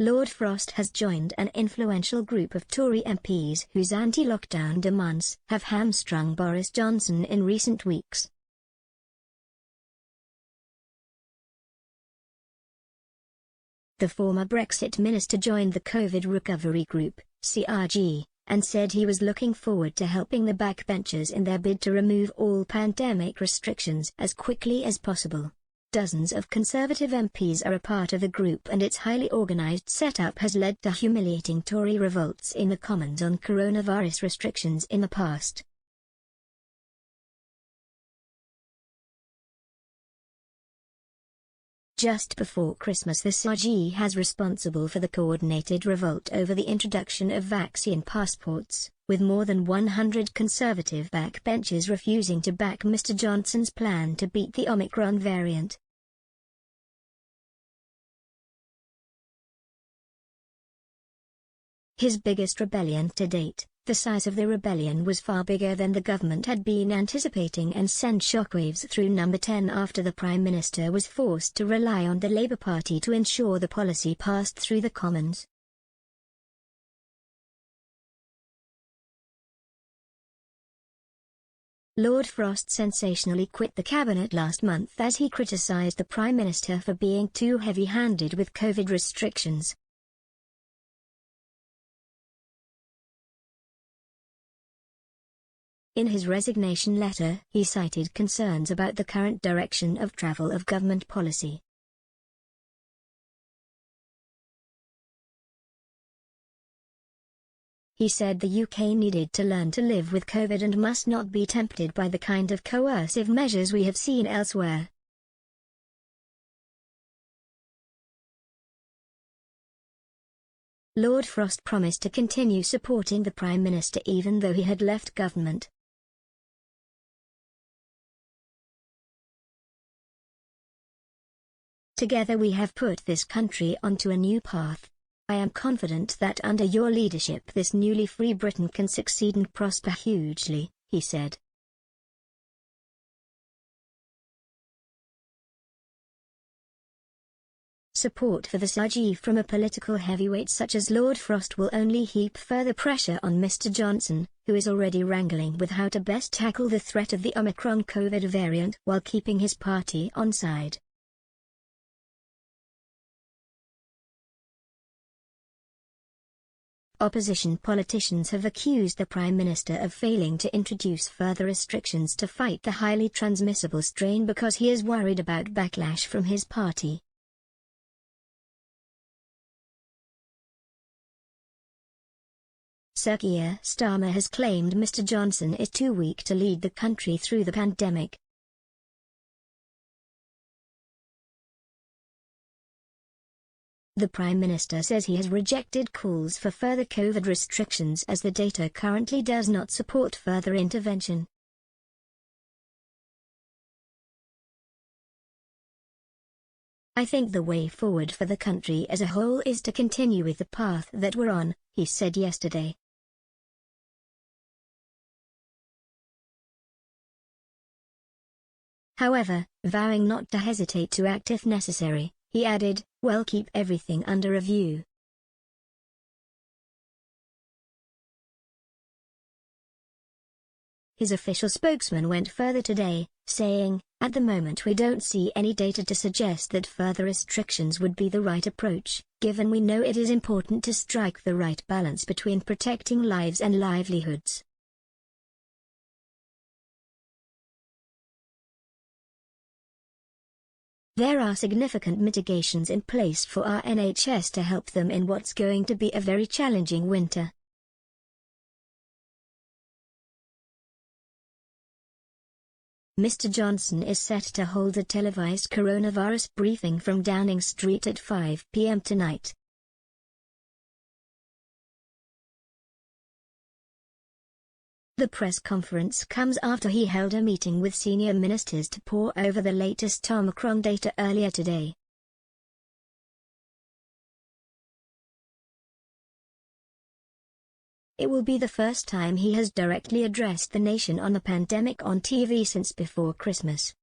Lord Frost has joined an influential group of Tory MPs whose anti-lockdown demands have hamstrung Boris Johnson in recent weeks. The former Brexit minister joined the COVID Recovery Group, CRG, and said he was looking forward to helping the backbenchers in their bid to remove all pandemic restrictions as quickly as possible. Dozens of Conservative MPs are a part of the group, and its highly organised setup has led to humiliating Tory revolts in the Commons on coronavirus restrictions in the past. Just before Christmas, the CRG has responsible for the coordinated revolt over the introduction of vaccine passports, with more than 100 Conservative backbenchers refusing to back Mr. Johnson's plan to beat the Omicron variant. His biggest rebellion to date, the size of the rebellion was far bigger than the government had been anticipating and sent shockwaves through Number 10 after the Prime Minister was forced to rely on the Labour Party to ensure the policy passed through the Commons. Lord Frost sensationally quit the cabinet last month as he criticised the Prime Minister for being too heavy-handed with COVID restrictions. In his resignation letter, he cited concerns about the current direction of travel of government policy. He said the UK needed to learn to live with COVID and must not be tempted by the kind of coercive measures we have seen elsewhere. Lord Frost promised to continue supporting the Prime Minister even though he had left government. Together we have put this country onto a new path. I am confident that under your leadership this newly free Britain can succeed and prosper hugely, he said. Support for the CRG from a political heavyweight such as Lord Frost will only heap further pressure on Mr. Johnson, who is already wrangling with how to best tackle the threat of the Omicron COVID variant while keeping his party on side. Opposition politicians have accused the Prime Minister of failing to introduce further restrictions to fight the highly transmissible strain because he is worried about backlash from his party. Sir Keir Starmer has claimed Mr. Johnson is too weak to lead the country through the pandemic. The Prime Minister says he has rejected calls for further COVID restrictions as the data currently does not support further intervention. I think the way forward for the country as a whole is to continue with the path that we're on, he said yesterday. However, vowing not to hesitate to act if necessary, he added, "We'll keep everything under review." His official spokesman went further today, saying, "At the moment we don't see any data to suggest that further restrictions would be the right approach, given we know it is important to strike the right balance between protecting lives and livelihoods." There are significant mitigations in place for our NHS to help them in what's going to be a very challenging winter. Mr. Johnson is set to hold a televised coronavirus briefing from Downing Street at 5 p.m. tonight. The press conference comes after he held a meeting with senior ministers to pore over the latest Omicron data earlier today. It will be the first time he has directly addressed the nation on the pandemic on TV since before Christmas.